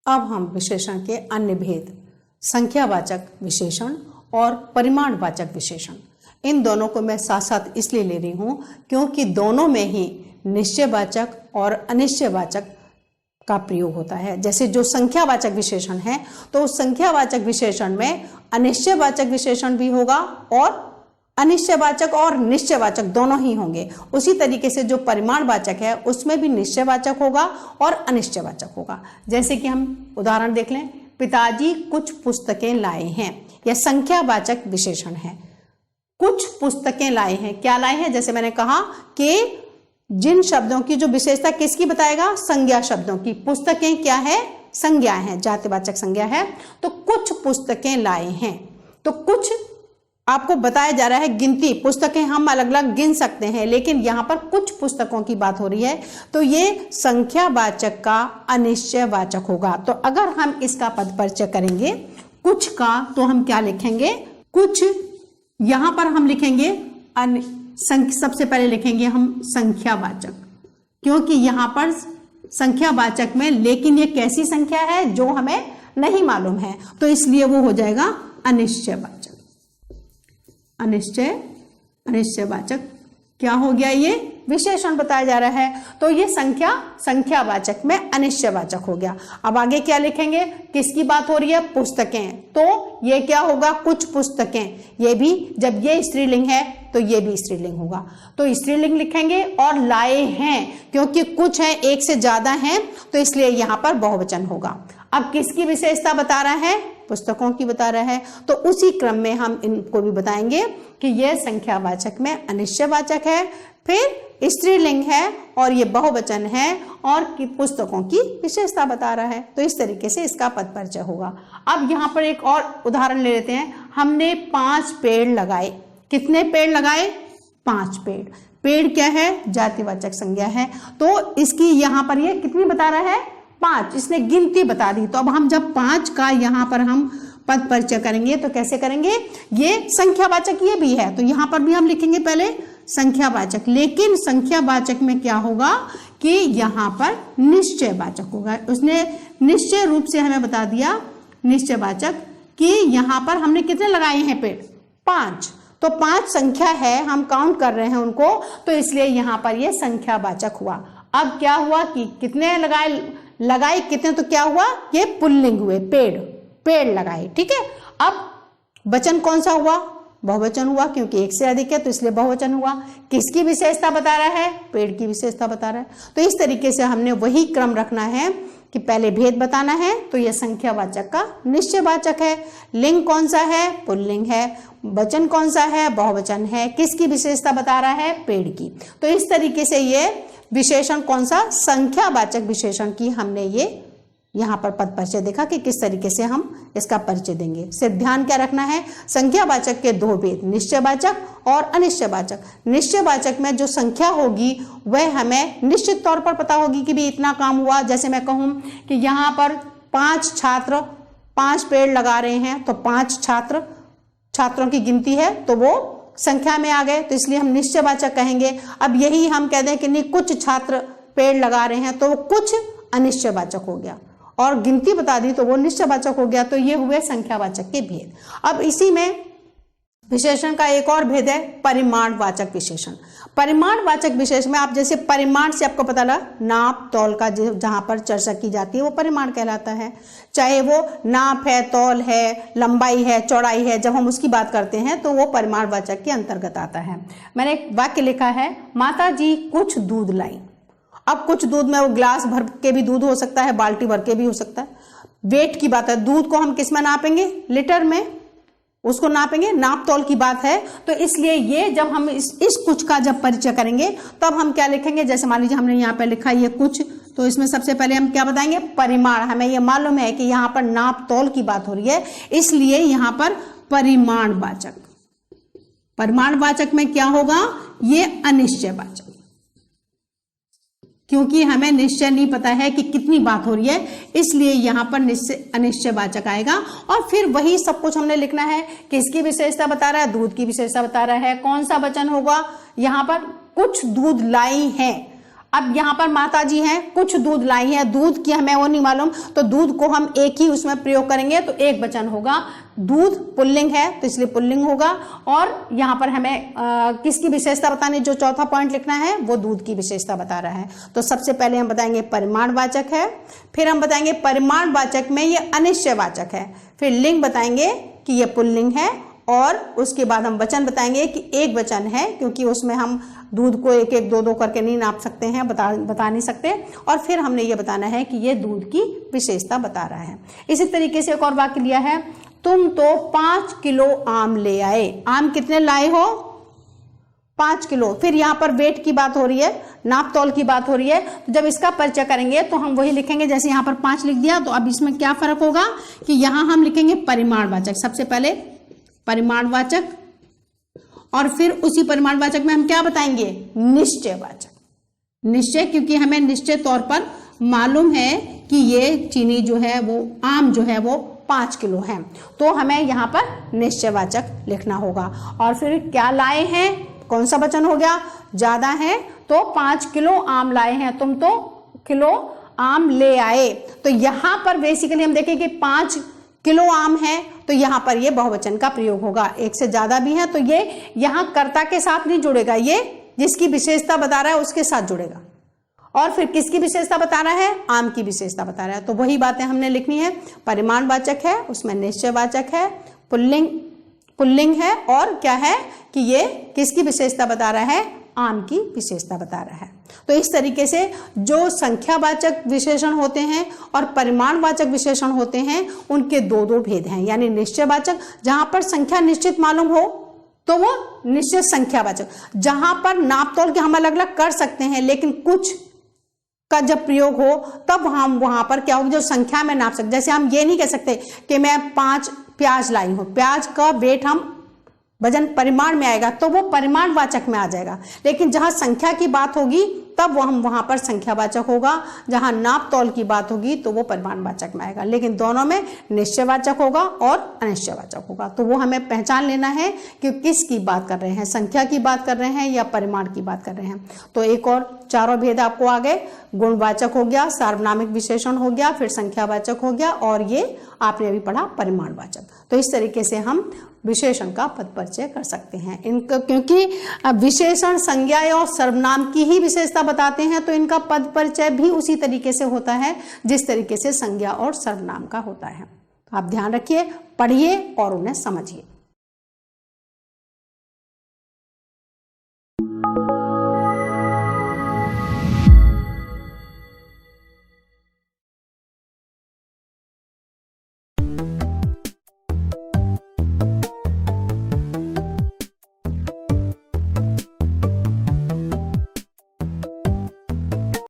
अब हम विशेषण के अन्य भेद, संख्यावाचक विशेषण और परिमाणवाचक विशेषण, इन दोनों को मैं साथ साथ इसलिए ले रही हूं क्योंकि दोनों में ही निश्चयवाचक और अनिश्चयवाचक का प्रयोग होता है। जैसे जो संख्यावाचक विशेषण है तो उस संख्यावाचक विशेषण में अनिश्चयवाचक विशेषण भी होगा और अनिश्चयवाचक और निश्चयवाचक दोनों ही होंगे। उसी तरीके से जो परिमाणवाचक है उसमें भी निश्चयवाचक होगा और अनिश्चयवाचक होगा। जैसे कि हम उदाहरण देख लें, पिताजी कुछ पुस्तकें लाए हैं, यह संख्यावाचक विशेषण है। कुछ पुस्तकें लाए हैं, क्या लाए हैं? जैसे मैंने कहा कि जिन शब्दों की जो विशेषता किसकी बताएगा? संज्ञा शब्दों की। पुस्तकें क्या है? संज्ञा है, जातिवाचक संज्ञा है। तो कुछ पुस्तकें लाए हैं, तो कुछ आपको बताया जा रहा है गिनती, पुस्तकें हम अलग अलग गिन सकते हैं, लेकिन यहां पर कुछ पुस्तकों की बात हो रही है तो ये संख्यावाचक का अनिश्चयवाचक होगा। तो अगर हम इसका पद परिचय करेंगे कुछ का, तो हम क्या लिखेंगे? कुछ, यहां पर हम लिखेंगे सबसे पहले लिखेंगे हम संख्यावाचक, क्योंकि यहां पर संख्यावाचक में, लेकिन ये कैसी संख्या है जो हमें नहीं मालूम है, तो इसलिए वो हो जाएगा अनिश्चयवाचक। अनिश्चयवाचक क्या हो गया? ये विशेषण बताया जा रहा है, तो ये संख्यावाचक में अनिश्चयवाचक हो गया। अब आगे क्या लिखेंगे? किसकी बात हो रही है? पुस्तकें, तो ये क्या होगा? कुछ पुस्तकें। ये भी, जब ये स्त्रीलिंग है तो ये भी स्त्रीलिंग होगा, तो स्त्रीलिंग लिखेंगे। और लाए हैं, क्योंकि कुछ है, एक से ज्यादा है, तो इसलिए यहां पर बहुवचन होगा। अब किसकी विशेषता बता रहा है? पुस्तकों की बता रहा है, तो उसी क्रम में हम इनको भी बताएंगे कि यह संख्यावाचक में अनिश्चयवाचक है, फिर स्त्रीलिंग है और ये बहुवचन है, और कि पुस्तकों की विशेषता बता रहा है। तो इस तरीके से इसका पद परिचय होगा। अब यहाँ पर एक और उदाहरण ले लेते हैं। हमने 5 पेड़ लगाए। कितने पेड़ लगाए? 5 पेड़। पेड़ क्या है? जातिवाचक संज्ञा है, तो इसकी यहाँ पर ये कितनी बता रहा है? 5। इसने गिनती बता दी। तो अब हम जब 5 का यहाँ पर हम पद परिचय करेंगे तो कैसे करेंगे? ये संख्यावाचक ये भी है, तो यहाँ पर भी हम लिखेंगे पहले संख्यावाचक, लेकिन संख्यावाचक में क्या होगा कि यहाँ पर निश्चयवाचक होगा। उसने निश्चय रूप से हमें बता दिया निश्चयवाचक कि यहाँ पर हमने कितने लगाए हैं पेड़? 5। तो 5 संख्या है, हम काउंट कर रहे हैं उनको, तो इसलिए यहाँ पर ये संख्यावाचक हुआ। अब क्या हुआ कि कितने लगाए कितने, तो क्या हुआ? ये पुल्लिंग हुए, पेड़ लगाए। ठीक है, अब वचन कौन सा हुआ? बहुवचन हुआ, क्योंकि एक से अधिक है तो इसलिए बहुवचन हुआ। किसकी विशेषता बता रहा है? पेड़ की विशेषता बता रहा है। तो इस तरीके से हमने वही क्रम रखना है कि पहले भेद बताना है, तो यह संख्यावाचक का निश्चयवाचक है। लिंग कौन सा है? पुल्लिंग है। वचन कौन सा है? बहुवचन है। किसकी विशेषता बता रहा है? पेड़ की। तो इस तरीके से ये विशेषण कौन सा? संख्यावाचक विशेषण की हमने ये यहाँ पर पद परिचय देखा कि किस तरीके से हम इसका परिचय देंगे। सिर्फ ध्यान क्या रखना है? संख्यावाचक के 2 भेद, निश्चयवाचक और अनिश्चयवाचक। निश्चयवाचक में जो संख्या होगी वह हमें निश्चित तौर पर पता होगी कि भी इतना काम हुआ। जैसे मैं कहूँ कि यहाँ पर 5 छात्र 5 पेड़ लगा रहे हैं, तो 5 छात्रों की गिनती है, तो वो संख्या में आ गए, तो इसलिए हम निश्चयवाचक कहेंगे। अब यही हम कह दें कि नहीं, कुछ छात्र पेड़ लगा रहे हैं, तो वो कुछ अनिश्चयवाचक हो गया, और गिनती बता दी तो वो निश्चयवाचक हो गया। तो ये हुए संख्यावाचक के भेद। अब इसी में विशेषण का एक और भेद है परिमाणवाचक विशेषण। परिमाणवाचक विशेषण में आप जैसे परिमाण से आपको पता लगा, नाप तौल का जहां पर चर्चा की जाती है वो परिमाण कहलाता है। चाहे वो नाप है, तौल है, लंबाई है, चौड़ाई है, जब हम उसकी बात करते हैं तो वो परिमाणवाचक के अंतर्गत आता है। मैंने एक वाक्य लिखा है, माता जी कुछ दूध लाई। अब कुछ दूध में वो ग्लास भर के भी दूध हो सकता है, बाल्टी भर के भी हो सकता है। वेट की बात है, दूध को हम किस में नापेंगे? लीटर में उसको नापेंगे, नाप तौल की बात है। तो इसलिए ये जब हम इस कुछ का जब परिचय करेंगे तब हम क्या लिखेंगे? जैसे मान लीजिए हमने यहाँ पे लिखा ये कुछ, तो इसमें सबसे पहले हम क्या बताएंगे? परिमाण। हमें ये मालूम है कि यहाँ पर नाप तौल की बात हो रही है, इसलिए यहाँ पर परिमाणवाचक। परिमाणवाचक में क्या होगा? ये अनिश्चयवाचक, क्योंकि हमें निश्चय नहीं पता है कि कितनी बात हो रही है, इसलिए यहाँ पर अनिश्चयवाचक आएगा। और फिर वही सब कुछ हमने लिखना है। किसकी विशेषता बता रहा है? दूध की विशेषता बता रहा है। कौन सा वचन होगा? यहाँ पर कुछ दूध लाई है। अब यहाँ पर माता जी हैं, कुछ दूध लाई है, दूध की हमें वो नहीं मालूम, तो दूध को हम एक ही उसमें प्रयोग करेंगे तो एक वचन होगा। दूध पुल्लिंग है तो इसलिए पुल्लिंग होगा। और यहाँ पर हमें किसकी विशेषता बतानी, जो चौथा पॉइंट लिखना है वो दूध की विशेषता बता रहा है। तो सबसे पहले हम बताएंगे परिमाणवाचक है, फिर हम बताएंगे परिमाणवाचक में ये अनिश्चयवाचक है, फिर लिंग बताएंगे कि ये पुल्लिंग है, और उसके बाद हम वचन बताएंगे कि एक वचन है, क्योंकि उसमें हम दूध को एक एक दो दो करके नहीं नाप सकते हैं, बता नहीं सकते। और फिर हमने ये बताना है कि ये दूध की विशेषता बता रहा है। इसी तरीके से एक और वाक्य लिया है, तुम तो 5 किलो आम ले आए। आम कितने लाए हो? 5 किलो। फिर यहाँ पर वेट की बात हो रही है, नाप तौल की बात हो रही है। तो जब इसका परिचय करेंगे तो हम वही लिखेंगे, जैसे यहाँ पर 5 लिख दिया, तो अब इसमें क्या फर्क होगा कि यहाँ हम लिखेंगे परिमाणवाचक। सबसे पहले परिमाणवाचक, और फिर उसी परिमाणवाचक में हम क्या बताएंगे? निश्चयवाचक। निश्चय, क्योंकि हमें निश्चित तौर पर मालूम है कि ये चीनी जो है वो आम जो है वो 5 किलो है, तो हमें यहाँ पर निश्चयवाचक लिखना होगा। और फिर क्या लाए हैं, कौन सा वचन हो गया? ज्यादा है, तो 5 किलो आम लाए हैं, तुम तो किलो आम ले आए। तो यहाँ पर बेसिकली हम देखें कि 5 किलो आम है, तो यहाँ पर ये बहुवचन का प्रयोग होगा। एक से ज्यादा भी है तो ये यहाँ कर्ता के साथ नहीं जुड़ेगा, ये जिसकी विशेषता बता रहा है उसके साथ जुड़ेगा। और फिर किसकी विशेषता बता रहा है? आम की विशेषता बता रहा है। तो वही बातें हमने लिखनी है। परिमाणवाचक है, उसमें निश्चयवाचक है, पुल्लिंग है, और क्या है कि ये किसकी विशेषता बता रहा है? आम की विशेषता बता रहा है। तो इस तरीके से जो संख्यावाचक विशेषण होते हैं और परिमाणवाचक विशेषण होते हैं, उनके दो दो भेद हैं। यानी निश्चयवाचक, जहां पर संख्या निश्चित मालूम हो तो वो निश्चित संख्यावाचक, जहां पर नाप तोल के हम अलग अलग कर सकते हैं, लेकिन कुछ का जब प्रयोग हो तब हम वहां पर क्या होगा, जो संख्या में नाप सकते। जैसे हम ये नहीं कह सकते कि मैं 5 प्याज लाई हूं, प्याज का वेट हम वजन परिमाण में आएगा तो वो परिमाणवाचक में आ जाएगा। लेकिन जहां संख्या की बात होगी तब वो हम वहां पर संख्यावाचक होगा, जहां नाप तौल की बात होगी तो वो परिमाणवाचक में आएगा। लेकिन दोनों में निश्चयवाचक होगा और अनिश्चयवाचक होगा। तो वो हमें पहचान लेना है कि किसकी बात कर रहे हैं, संख्या की बात कर रहे हैं या परिमाण की बात कर रहे हैं। तो एक और चारों भेद आपको आ गए। गुणवाचक हो गया, सार्वनामिक विशेषण हो गया, फिर संख्यावाचक हो गया, और ये आपने अभी पढ़ा परिमाणवाचक। तो इस तरीके से हम विशेषण का पद परिचय कर सकते हैं इनका, क्योंकि विशेषण संज्ञा और सर्वनाम की ही विशेषता बताते हैं, तो इनका पद परिचय भी उसी तरीके से होता है जिस तरीके से संज्ञा और सर्वनाम का होता है। तो आप ध्यान रखिए, पढ़िए और उन्हें समझिए।